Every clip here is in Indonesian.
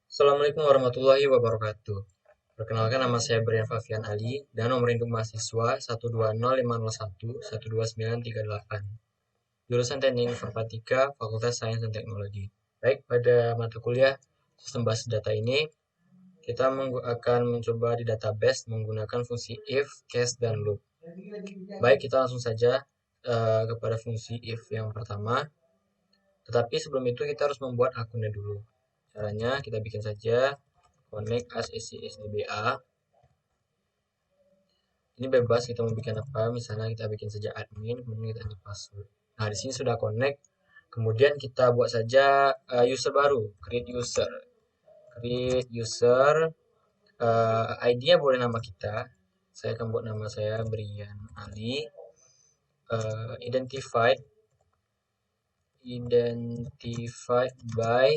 Assalamualaikum warahmatullahi wabarakatuh. Perkenalkan, nama saya Brian Fafian Ali dan nomor induk mahasiswa 12050112938. Jurusan Teknik Informatika, Fakultas Sains dan Teknologi. Baik, pada mata kuliah Sistem Basis Data ini kita akan mencoba di database menggunakan fungsi if, case, dan loop. Baik, kita langsung saja kepada fungsi if yang pertama. Tetapi sebelum itu kita harus membuat akunnya dulu. Caranya kita bikin saja connect as SDBA. Ini bebas kita mau bikin apa, misalnya kita bikin saja admin, kemudian kita enter password. Nah, di sini sudah connect. Kemudian kita buat saja user baru, create user. Create user, ID-nya boleh nama kita. Saya akan buat nama saya Brian Ali. Identified by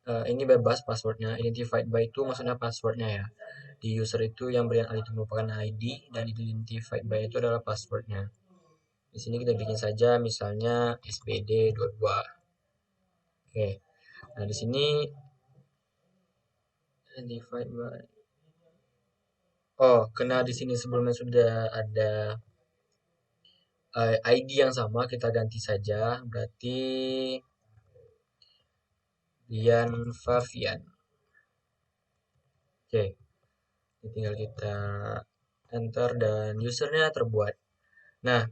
ini bebas passwordnya. Identified by itu maksudnya passwordnya ya. Di user itu yang Brian Ali itu merupakan ID dan identified by itu adalah passwordnya. Di sini kita bikin saja misalnya SBD22. Oke. Nah, di sini identified by karena di sini sebelumnya sudah ada ID yang sama, kita ganti saja. Berarti Brian Fafian. Oke. Ini tinggal kita enter dan usernya terbuat. Nah,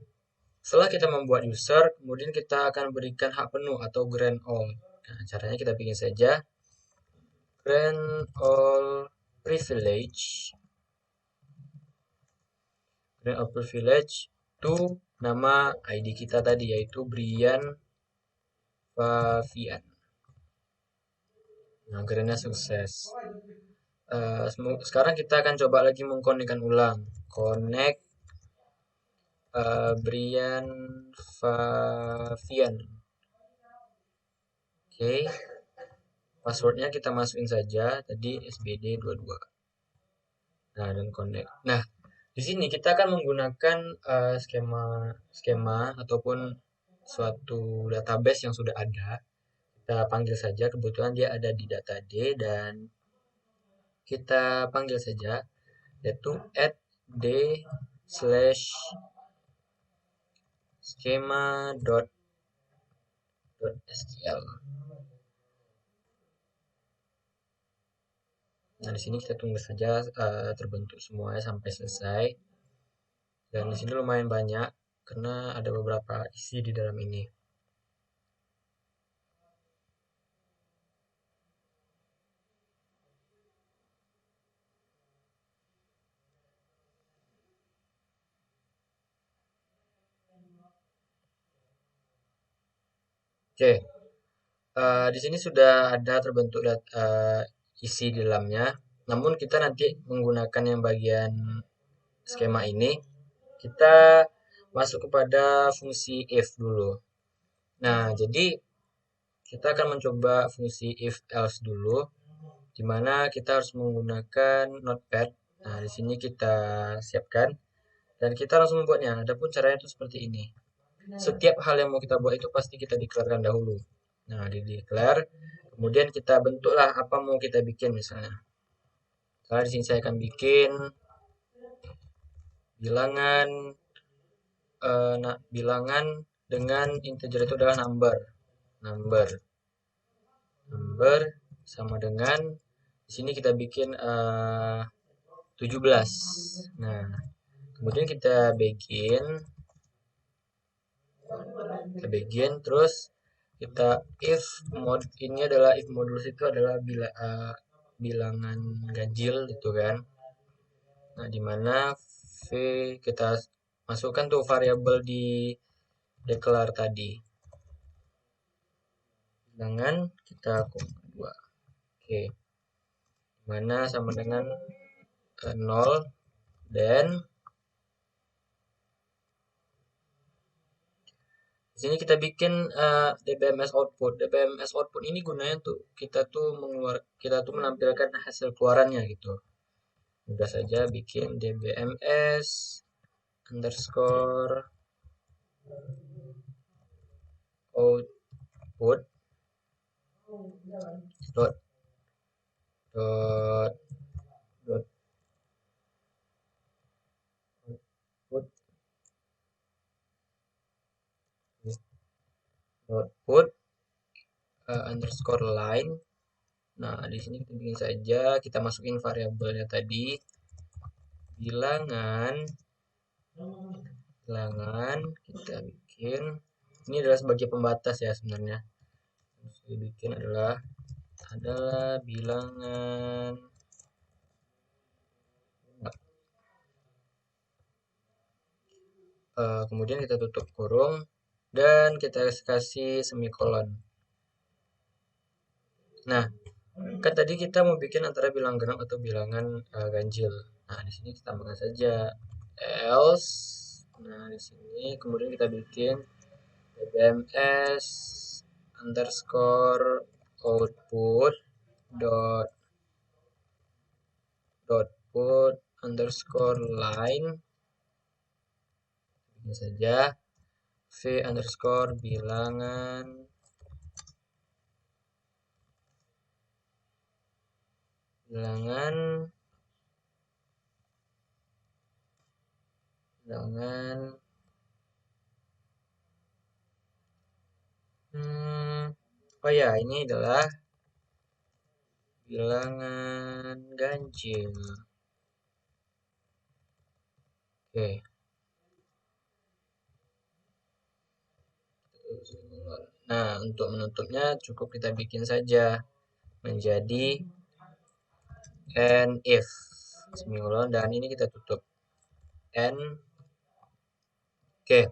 setelah kita membuat user, kemudian kita akan berikan hak penuh atau grant all. Nah, caranya kita bikin saja grant all privilege. Grant all privilege to nama ID kita tadi, yaitu Brian Fafian. Nah, grantnya sukses. Sekarang kita akan coba lagi mengkonekkan ulang. Connect Brian Fafian. Oke. Passwordnya kita masukin saja tadi SBD22. Nah, dan connect. Nah, di sini kita akan menggunakan skema ataupun suatu database yang sudah ada. Kita panggil saja, kebetulan dia ada di data D dan kita panggil saja, yaitu add d slash schema.stl. Nah, di sini kita tunggu saja terbentuk semuanya sampai selesai. Dan di sini lumayan banyak karena ada beberapa isi di dalam ini. Oke, di sini sudah ada terbentuk isi di dalamnya. Namun kita nanti menggunakan yang bagian skema ini, kita masuk kepada fungsi if dulu. Nah, jadi kita akan mencoba fungsi if else dulu, di mana kita harus menggunakan notepad. Nah, di sini kita siapkan dan kita langsung membuatnya. Adapun caranya itu seperti ini. Setiap hal yang mau kita buat itu pasti kita declarekan dahulu. Nah, di declare, kemudian kita bentuklah apa mau kita bikin misalnya. Di sini saya akan bikin bilangan bilangan dengan integer itu adalah number. Number sama dengan di sini kita bikin 17. Nah, kemudian kita begin terus kita if mod ini adalah if modulus itu adalah bilangan ganjil gitu kan. Nah, dimana v kita masukkan tuh variabel di declare tadi, bilangan kita 2. Oke, dimana sama dengan 0 dan di sini kita bikin dbms output. Dbms output ini gunanya tuh kita tuh menampilkan hasil keluarannya gitu. Mudah saja bikin dbms underscore output dot dot dot put dot put underscore line. Nah, di sini kita bikin saja, kita masukin variabelnya tadi, bilangan bilangan kita bikin, ini adalah sebagai pembatas ya sebenarnya. Yang saya bikin adalah bilangan. Kemudian kita tutup kurung dan kita kasih semikolon. Nah, kan tadi kita mau bikin antara bilangan genap atau bilangan ganjil. Nah, di sini kita tambahkan saja else. Nah, di sini kemudian kita bikin bbms underscore output dot dot put underscore line. Ini saja v underscore bilangan bilangan oh ya, ini adalah bilangan ganjil. Oke. Nah, untuk menutupnya cukup kita bikin saja menjadi and if semikolon, dan ini kita tutup and. Oke.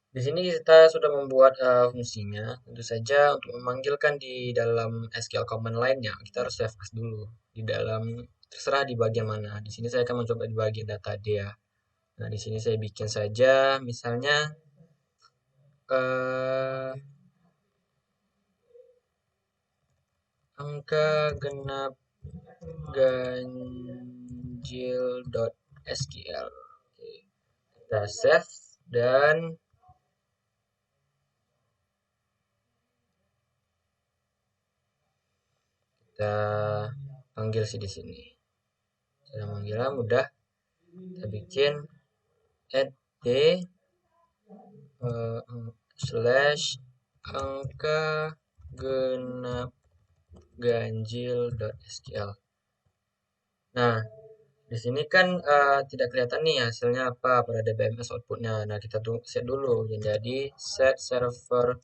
Di sini kita sudah membuat fungsinya. Tentu saja untuk memanggilkan di dalam SQL command lainnya, kita harus save as dulu di dalam, terserah di bagian mana. Di sini saya akan mencoba di bagian data dia. Nah, di sini saya bikin saja misalnya angka genap ganjil.sql. Oke. Kita save dan kita panggil sih di sini. Cara manggilnya mudah. Kita bikin add d slash angka genap ganjil.sql. Nah, di sini kan tidak kelihatan nih hasilnya apa pada DBMS outputnya. Nah, kita tunggu set dulu yang jadi set server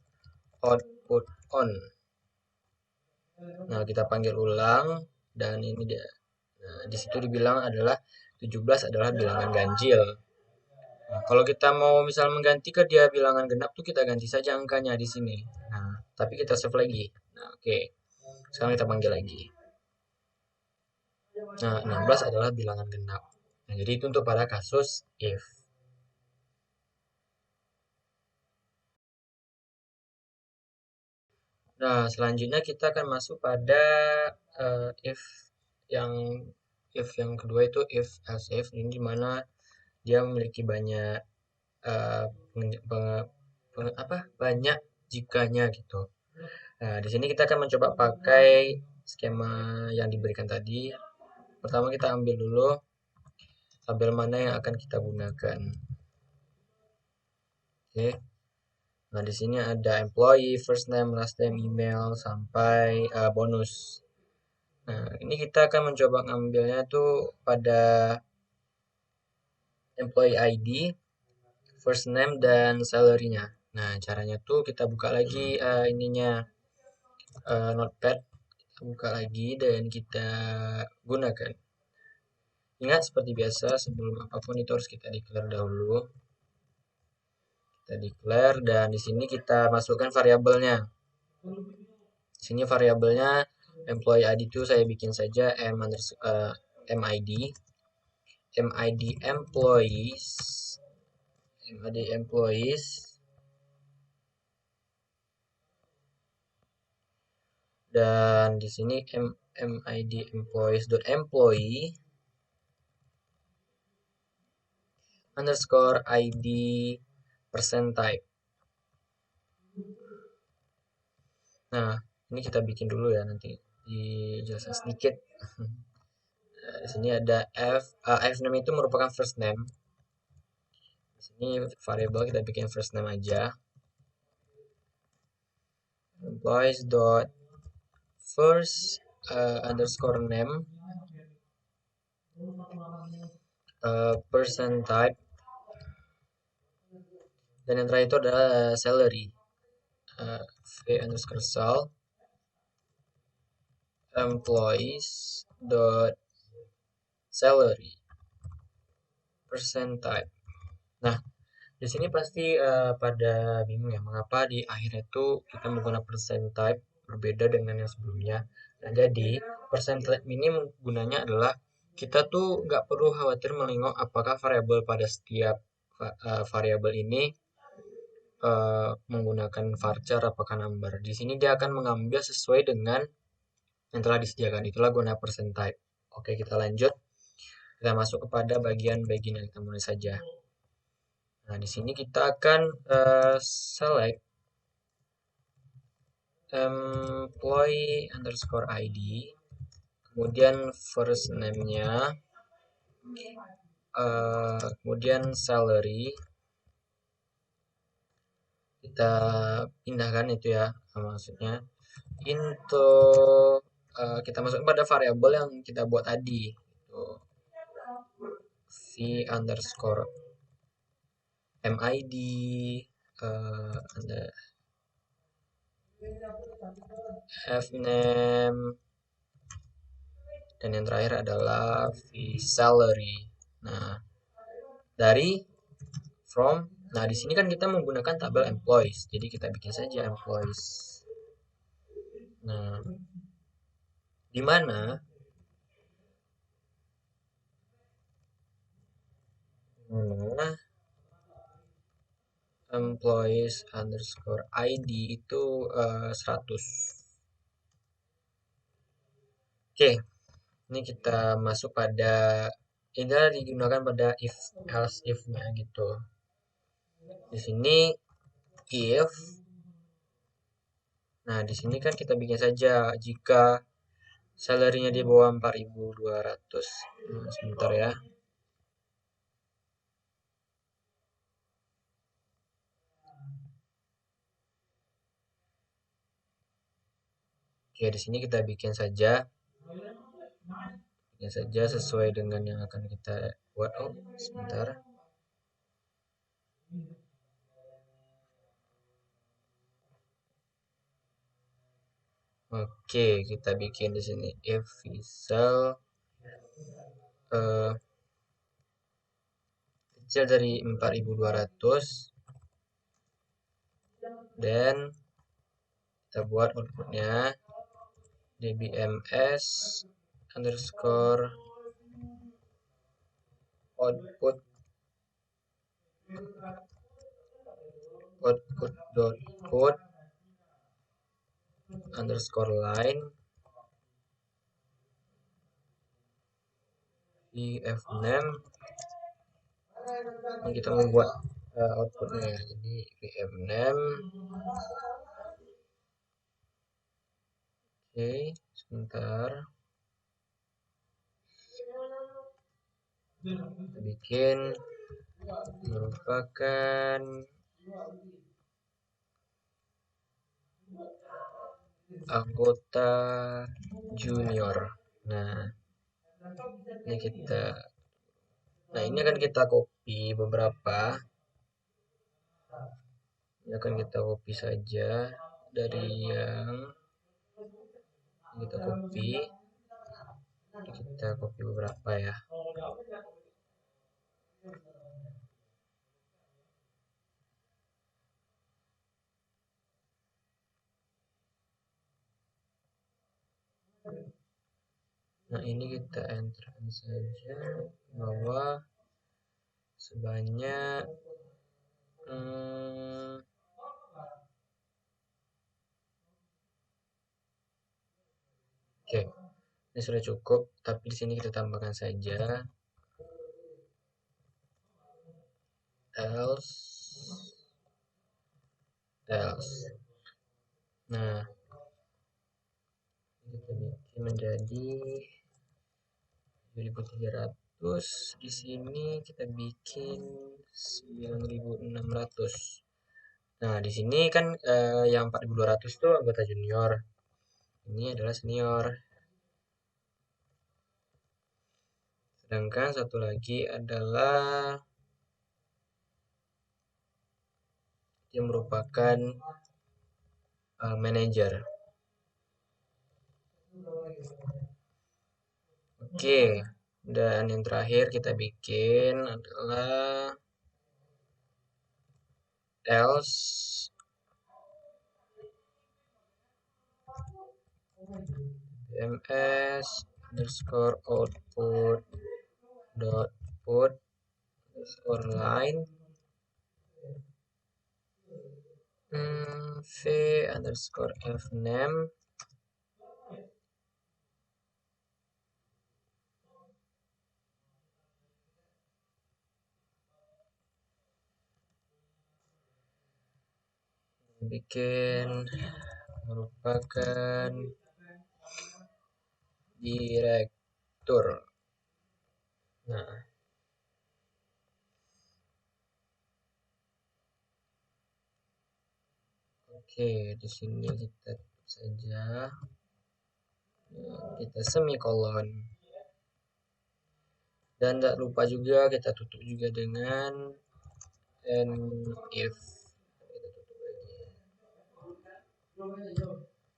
output on. Nah, kita panggil ulang dan ini dia. Nah, di situ dibilang adalah 17 adalah bilangan ganjil. Nah, kalau kita mau misal mengganti ke dia bilangan genap tuh kita ganti saja angkanya di sini. Nah, tapi kita save lagi. Nah, oke. Sekarang kita panggil lagi. Nah, 16 adalah bilangan genap. Nah, jadi itu untuk pada kasus if. Nah, selanjutnya kita akan masuk pada if yang kedua, itu if else if, ini dimana dia memiliki banyak uh, banyak jikanya gitu. Nah, di sini kita akan mencoba pakai skema yang diberikan tadi. Pertama kita ambil dulu tabel mana yang akan kita gunakan. Oke. Nah, di sini ada employee, first name, last name, email, sampai bonus. Nah, ini kita akan mencoba ngambilnya tuh pada employee ID, first name, dan salary-nya. Nah, caranya tuh kita buka lagi ininya notepad, kita buka lagi dan kita gunakan. Ingat seperti biasa, sebelum apapun itu harus kita declare dahulu. Kita declare dan di sini kita masukkan variabelnya. Di sini variabelnya employee ID itu saya bikin saja MID employees dan di sini MID employee underscore ID percent type. Nah, ini kita bikin dulu ya nanti. dijelaskan sedikit. Di sini ada f name itu merupakan first name. Di sini variabel kita bikin first name aja. Employees dot first underscore name person type, dan yang terakhir itu adalah salary, v underscore sal employees dot salary person type. Nah, di sini pasti pada bingung ya, mengapa di akhir itu kita menggunakan percent type berbeda dengan yang sebelumnya. Nah, jadi percent type ini gunanya adalah kita tuh nggak perlu khawatir menengok apakah variabel pada setiap variabel ini menggunakan varchar apakah number. Di sini dia akan mengambil sesuai dengan yang telah disediakan. Itulah guna percent type. Oke, kita lanjut. Kita masuk kepada bagian-bagian yang kita mulai saja. Nah, di sini kita akan select employee underscore ID, kemudian first name-nya, kemudian salary, kita pindahkan itu ya, maksudnya into kita masuk pada variabel yang kita buat tadi, itu v underscore mid, fname, dan yang terakhir adalah salary. Nah, nah di sini kan kita menggunakan tabel employees, jadi kita bikin saja employees. Nah, di mana employees underscore ID itu 100. Oke, ini kita masuk pada ini digunakan pada if else if-nya gitu. Di sini if, nah di sini kan kita bikin saja jika salary-nya di bawah 4.200. Sebentar ya. Oke, di sini kita bikin saja sesuai dengan yang akan kita buat. Oh, sebentar. Oke, kita bikin di sini if Visual kecil dari 4.200, dan kita buat outputnya dbms underscore output dot code underscore line vname. Ini kita membuat outputnya ya, jadi vname. Oke, sebentar, kita bikin merupakan anggota junior. Nah, ini ini akan kita copy beberapa. Ini akan kita copy saja dari yang kita copy beberapa ya. Nah, ini kita enter saja bahwa sebanyak oke, ini sudah cukup, tapi di sini kita tambahkan saja else. Nah, kita menjadi 2300. Di sini kita bikin 9600. Nah, di sini kan yang 4200 itu anggota junior. Ini adalah senior. Sedangkan satu lagi adalah yang merupakan manajer. Oke, dan yang terakhir kita bikin adalah else ms underscore output dot put underscore line v underscore fname bikin merupakan direktur. Nah, oke, di sini kita tutup saja. Kita semikolon. Dan tidak lupa juga kita tutup juga dengan and if.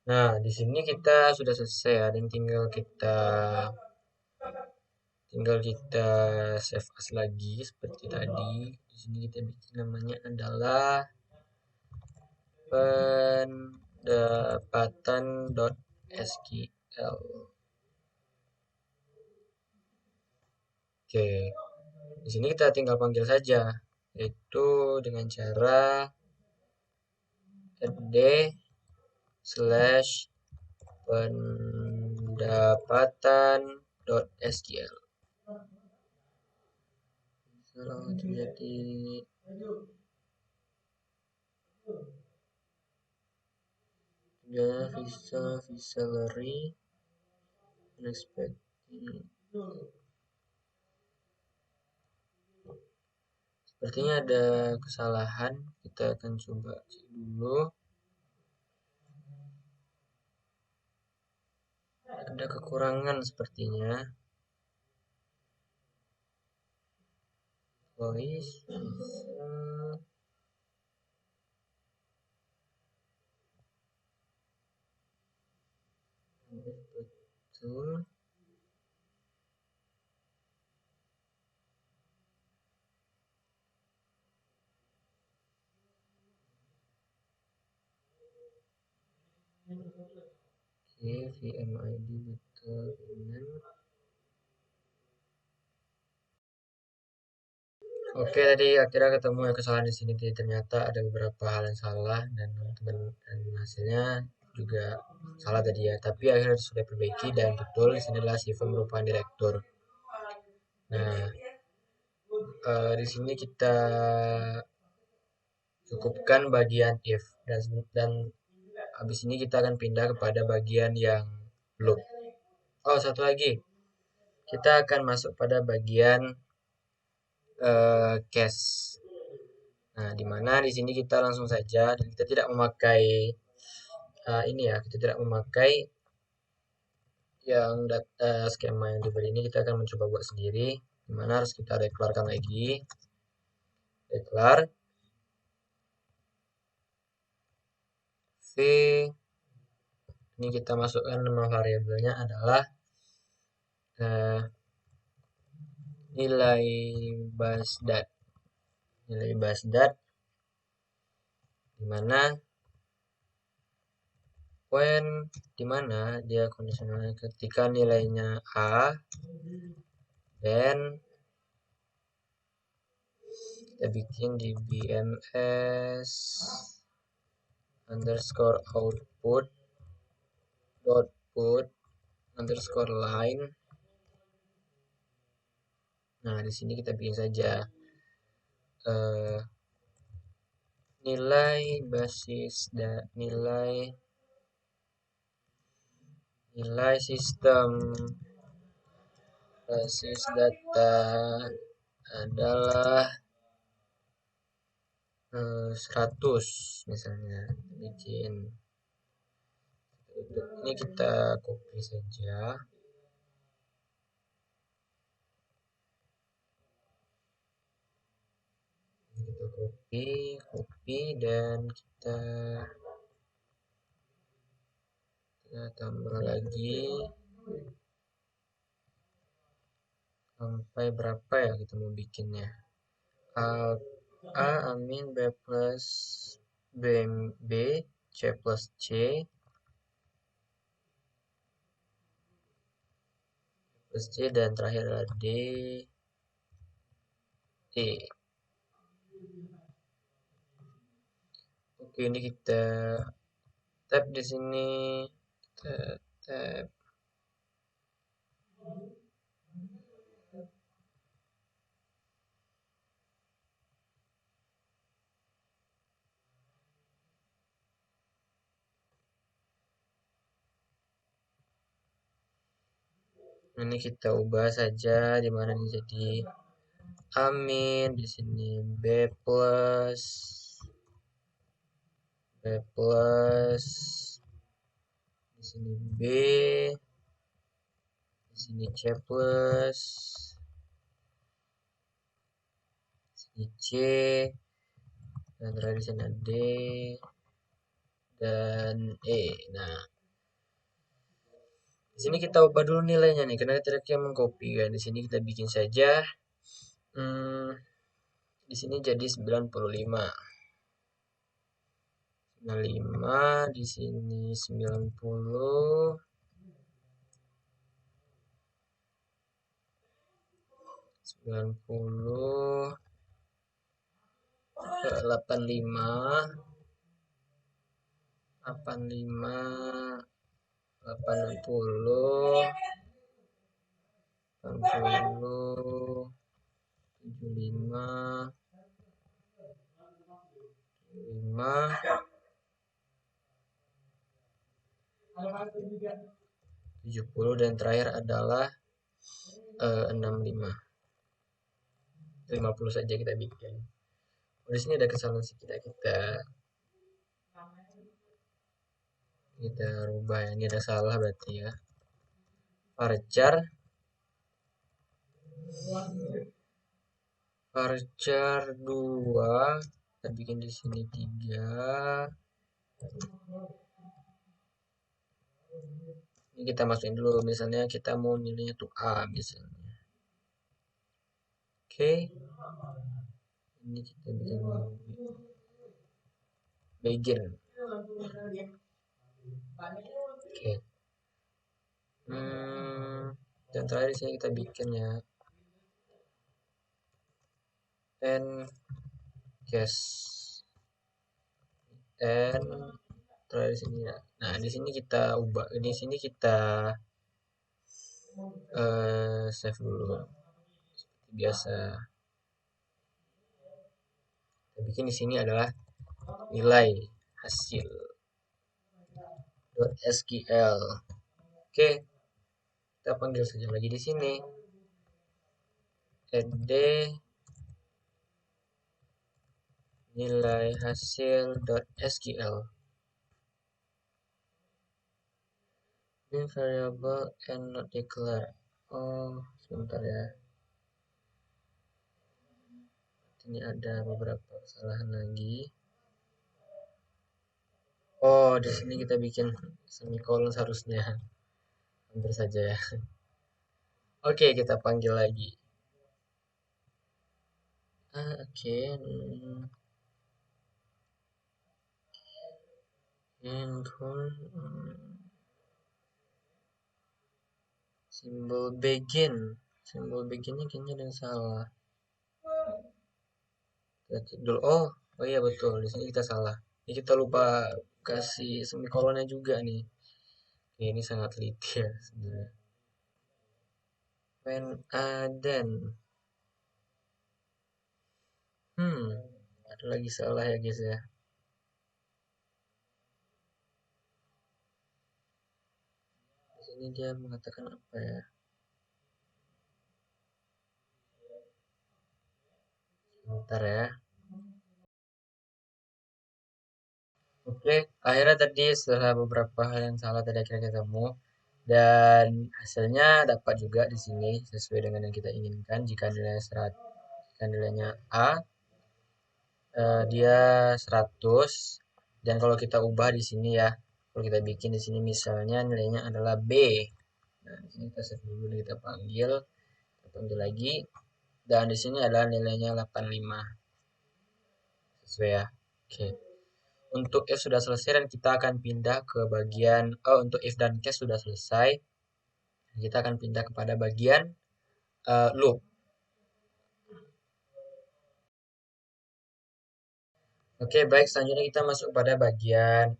Nah, di sini kita sudah selesai ya, dan tinggal kita save as lagi seperti tadi. Di sini kita bikin namanya adalah pendapatan.sql. Oke, di sini kita tinggal panggil saja, yaitu dengan cara add slash pendapatan.sql. Kalau terjadi visa salary unexpected. Sepertinya ada kesalahan. Kita akan coba cek dulu. Ada kekurangan sepertinya. Voice bisa betul. Oke, VMID betul benar. Oke, tadi akhirnya ketemu ya kesalahan di sini. Ternyata ada beberapa hal yang salah dan hasilnya juga salah tadi ya. Tapi akhirnya sudah perbaiki dan betul di sini adalah Siva merupakan direktur. Nah, di sini kita cukupkan bagian if dan habis ini kita akan pindah kepada bagian yang loop. Oh, satu lagi. Kita akan masuk pada bagian case. Nah, di mana di sini kita langsung saja dan kita tidak memakai ini ya, kita tidak memakai yang data skema yang diberi ini. Kita akan mencoba buat sendiri, di mana harus kita deklarkan lagi. Deklar v, ini kita masukkan nama variabelnya adalah nilai basdat, di mana when, di mana dia kondisionalnya ketika nilainya A, then kita bikin di bms underscore output dot put underscore line. Nah, di sini kita bikin saja nilai basis dan nilai Nilai sistem basis data adalah 100 misalnya. Bikin ini kita copy saja. Kita copy dan kita tambah lagi sampai berapa ya kita mau bikinnya. A amin B plus B C plus C plus C dan terakhir adalah D E. Oke, ini kita tab di sini, kita tab. Ini kita ubah saja di mana nih jadi amin di sini B plus di sini B di sini C plus di sini C dan terakhir di sini D dan E. Nah, di sini kita ubah dulu nilainya nih karena kita mengcopy kan. Di sini kita bikin saja di sini jadi 95. 95 di sini 90 90 85 85 80 80 75 75 70 dan terakhir adalah 65 50 saja kita bikin. Di sini ada kesalahan sedikit, kita rubah ya. Ini ada salah berarti ya. Varchar 2 kita bikin di sini 3. Ini kita masukin dulu, misalnya kita mau nilainya tuh A misalnya. Oke. Ini kita bikin begin. Oke. Dan terakhir di sini kita bikin ya and guess and terakhir di sini ya. Nah, di sini kita ubah, di sini kita save dulu seperti biasa. Kita bikin di sini adalah nilai hasil .sql. Oke, kita panggil saja lagi di sini add nilai hasil .sql. Ini variable and not declare. Oh, sebentar ya. Ini ada beberapa kesalahan lagi. Oh, di sini kita bikin semikolon seharusnya. Hampir saja ya. Oke, kita panggil lagi. Oke. Simbol beginnya kayaknya ada yang salah. Kita cek dulu. Oh iya betul, di sini kita salah. Ini kita lupa kasih semikolonnya juga nih. Oke, ini sangat teliti ya sebenarnya. When then ada lagi salah ya guys ya. Ini dia mengatakan apa ya? Bentar ya. Oke, akhirnya tadi setelah beberapa hal yang salah tadi akhirnya ketemu dan hasilnya dapat juga di sini sesuai dengan yang kita inginkan. Jika nilainya A, dia 100 dan kalau kita ubah di sini ya, kalau kita bikin di sini misalnya nilainya adalah B. Nah, di sini kita save dulu dan kita panggil lagi dan di sini adalah nilainya 85. Sesuai ya. Oke. Untuk if sudah selesai dan kita akan pindah ke bagian untuk if dan case sudah selesai, kita akan pindah kepada bagian loop. Oke, baik. Selanjutnya kita masuk pada bagian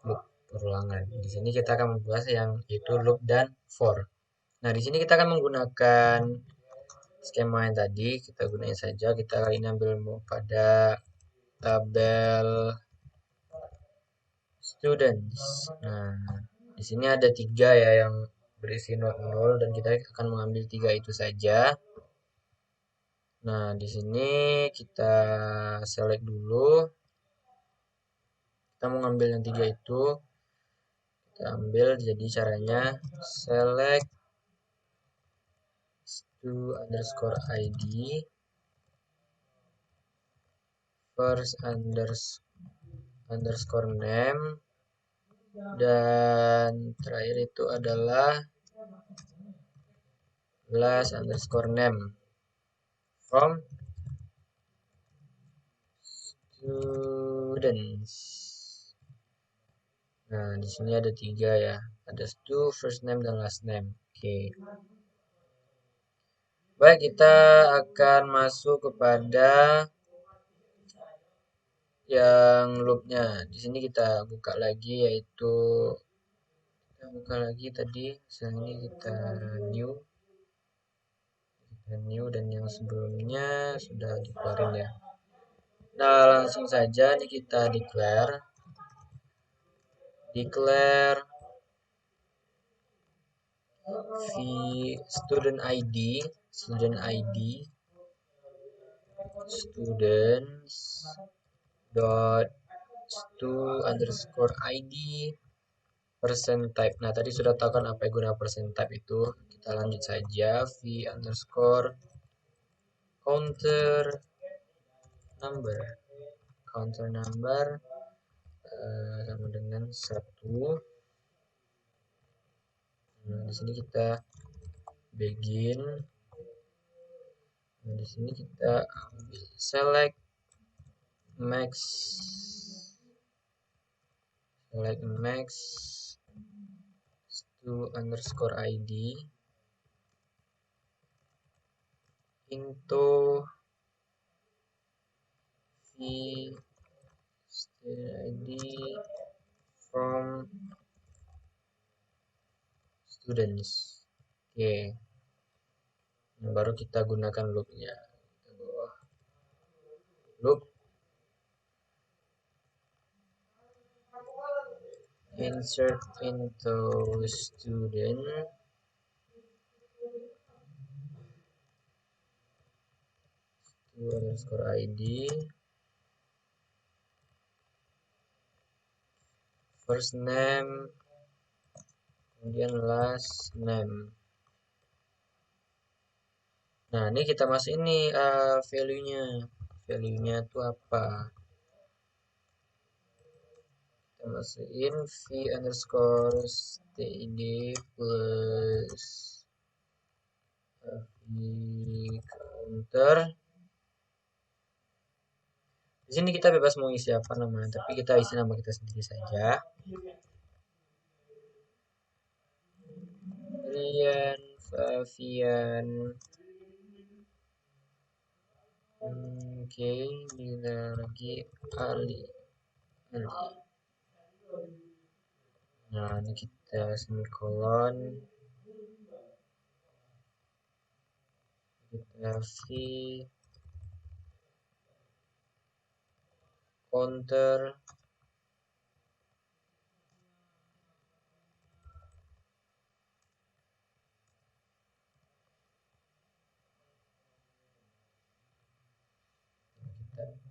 loop perulangan. Di sini kita akan membahas yang itu loop dan for. Nah, di sini kita akan menggunakan skema yang tadi. Kita gunain saja. Kita kali ini ambil pada tabel students. Nah, di sini ada 3 ya yang berisi not null dan kita akan mengambil 3 itu saja. Nah, di sini kita select dulu. Kita mau ngambil yang 3 itu. Kita ambil, jadi caranya select stu underscore id first underscore name dan terakhir itu adalah last underscore name from students. Nah, di sini ada 3 ya. Ada stu, first name, dan last name. Oke. Baik, kita akan masuk kepada yang loopnya. Di sini kita buka lagi, yaitu kita buka lagi tadi. Misalnya ini kita new dan yang sebelumnya sudah dikeluarin ya. Nah, langsung saja nih kita declare student id students dot stu underscore id percent type. Nah, tadi sudah tahu kan apa guna percent type itu. Kita lanjut saja v underscore counter number sama dengan 1. Nah, di sini kita begin. Nah, di sini kita ambil select max stu underscore id into v id from students. Oke, yang baru kita gunakan loopnya. Loop insert into student underscore id first name kemudian last name. Nah, ini kita masuk ini value-nya itu apa? Kita masukin v underscore std plus v counter. Di sini kita bebas mau isi apa namanya, tapi kita isi nama kita sendiri saja. Rian Favian. Oke, bila lagi Ali. Nah, ini kita semikolon. Kita v counter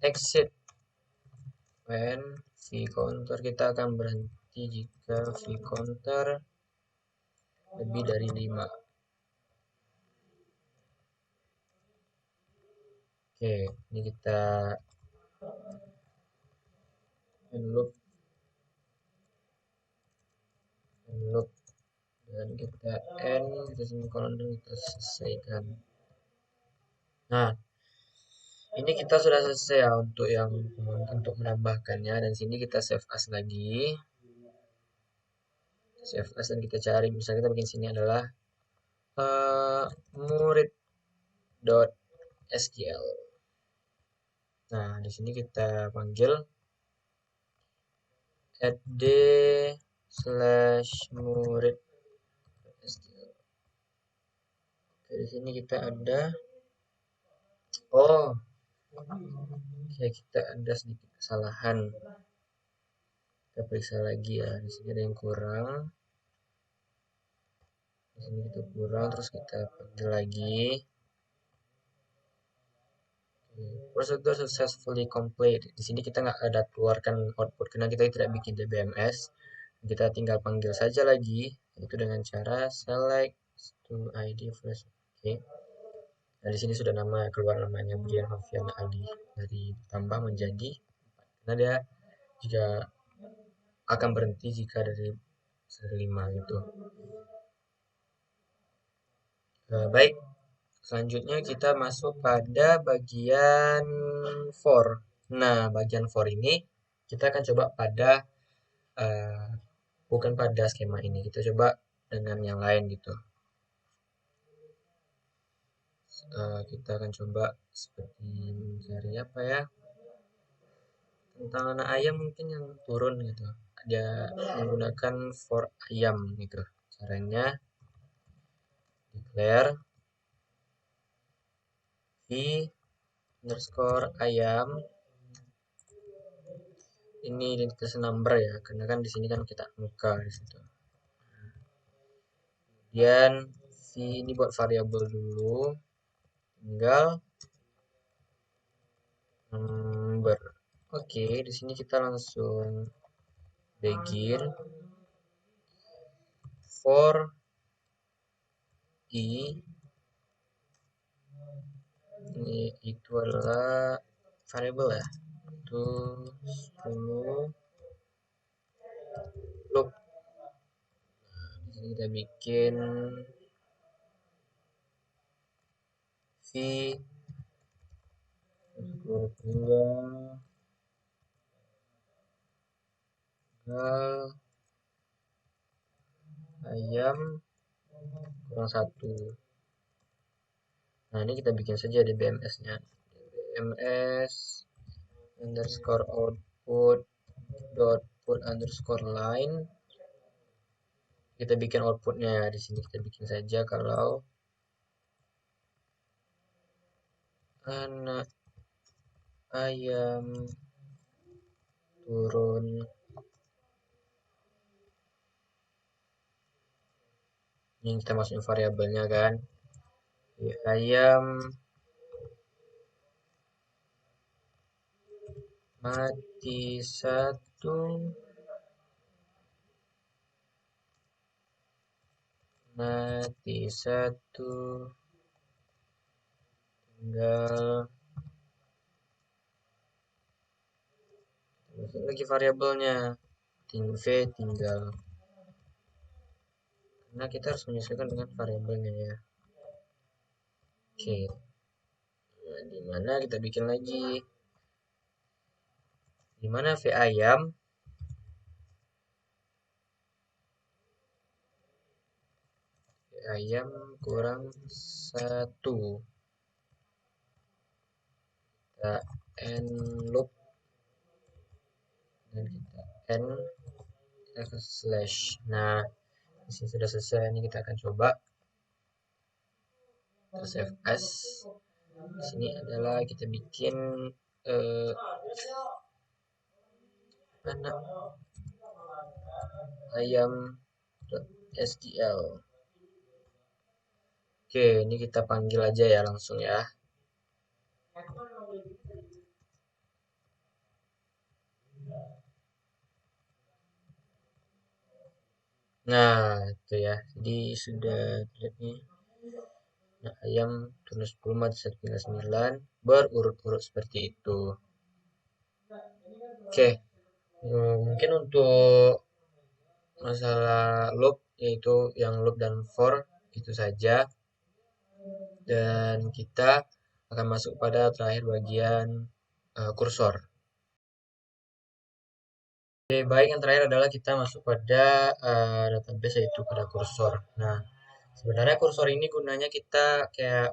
exit when v counter, kita akan berhenti jika v counter lebih dari 5. Oke, ini kita loop dan kita end, kita semikolon dan kita selesaikan. Nah, ini kita sudah selesai ya untuk menambahkannya, dan sini kita save as lagi. Save as dan kita cari, misalnya kita bikin sini adalah murid.sql. Nah, di sini kita panggil add/murid.sql. Oke, di sini kita ada kita ada sedikit kesalahan. Kita periksa lagi ya. Di sini ada yang kurang. Di sini kita kurang, terus kita panggil lagi. Procedure successfully complete. Di sini kita nggak ada keluarkan output karena kita tidak bikin DBMS. Kita tinggal panggil saja lagi, itu dengan cara select to ID flash. Oke. Nah, di sini sudah keluar namanya Brian Hovian Ali, dari tambah menjadi 4. Karena dia juga akan berhenti jika dari 5 gitu. Baik, selanjutnya kita masuk pada bagian for. Nah, bagian for ini kita akan coba pada bukan pada skema ini, kita coba dengan yang lain gitu. Kita akan coba seperti mencari apa ya, tentang anak ayam mungkin yang turun gitu. Dia menggunakan for ayam gitu. Caranya declare v underscore ayam, ini identitas number ya, karena kan di sini kan kita angka di situ. Kemudian v ini buat variabel dulu, tinggal number. Oke, di sini kita langsung begin for i, ini itu adalah variabel ya, itu loop. Nah, di sini kita bikin v tanggal ayam kurang 1. Nah, ini kita bikin saja DBMS-nya. DBMS underscore output dot put underscore line. Kita bikin outputnya di sini, kita bikin saja kalau anak ayam turun ini, kita masukin variabelnya kan, ayam mati 1, mati 1, tinggal masuk lagi variabelnya v tinggal, karena kita harus menyesuaikan dengan variabelnya ya. Oke, nah, dimana kita bikin lagi, dimana v ayam kurang 1, kita end loop dan kita end, kita ke slash. Nah, di sini sudah selesai. Ini kita akan coba kita save as. Di sini adalah kita bikin anak ayam .sql. Oke, ini kita panggil aja ya langsung ya. Nah, itu ya. Jadi sudah dilihat nih. Nah, ayam turun 10 mati 9 berurut-urut seperti itu. Oke, mungkin untuk masalah loop yaitu yang loop dan for itu saja, dan kita akan masuk pada terakhir bagian kursor. Oke, baik, yang terakhir adalah kita masuk pada database yaitu pada kursor. Nah, sebenarnya kursor ini gunanya kita kayak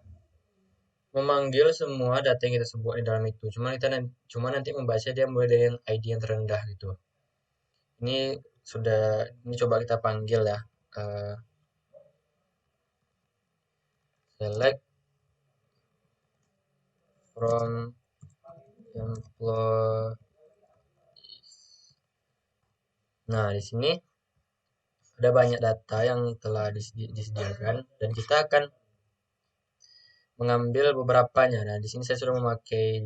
memanggil semua data yang kita sebut di dalam itu. Cuma nanti membaca dia mulai dari yang ID yang terendah gitu. Ini ini coba kita panggil ya. Eh, Select from employee. Nah, di sini ada banyak data yang telah disediakan dan kita akan mengambil beberapanya. Nah, di sini saya sudah memakai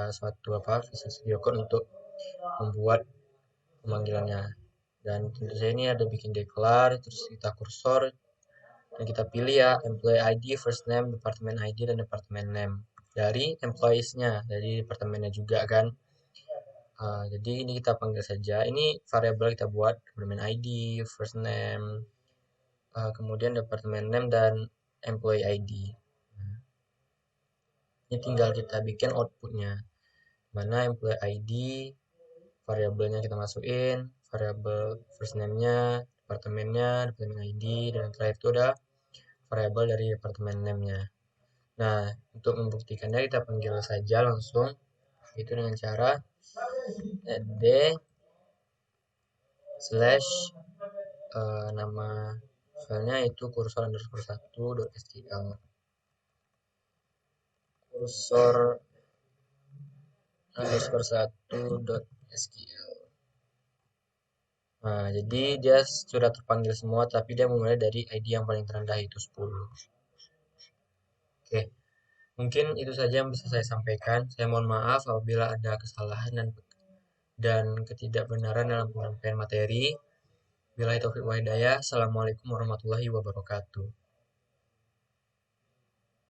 suatu Visual Studio Code untuk membuat pemanggilannya. Dan tentu saja ini ada bikin declare, terus kita kursor, dan kita pilih ya employee ID, first name, department ID, dan department name dari employees-nya, dari departemennya juga kan. Jadi ini kita panggil saja. Ini variabel kita buat department ID, first name, kemudian department name dan employee ID. Nah, ini tinggal kita bikin outputnya. Mana employee ID, variabelnya kita masukin, variabel first name-nya, departemennya, departemen ID, dan terakhir itu ada variabel dari departemen name-nya. Nah, untuk membuktikannya kita panggil saja langsung, itu dengan cara add slash nama filenya itu kursor underscore 1.stl, kursor underscore 1.stl. Nah, jadi dia sudah terpanggil semua, tapi dia memulai dari ID yang paling terendah itu 10. Oke, mungkin itu saja yang bisa saya sampaikan. Saya mohon maaf apabila ada kesalahan dan ketidakbenaran dalam penyampaian materi. Billahi taufiq wa hidayah. Assalamualaikum warahmatullahi wabarakatuh.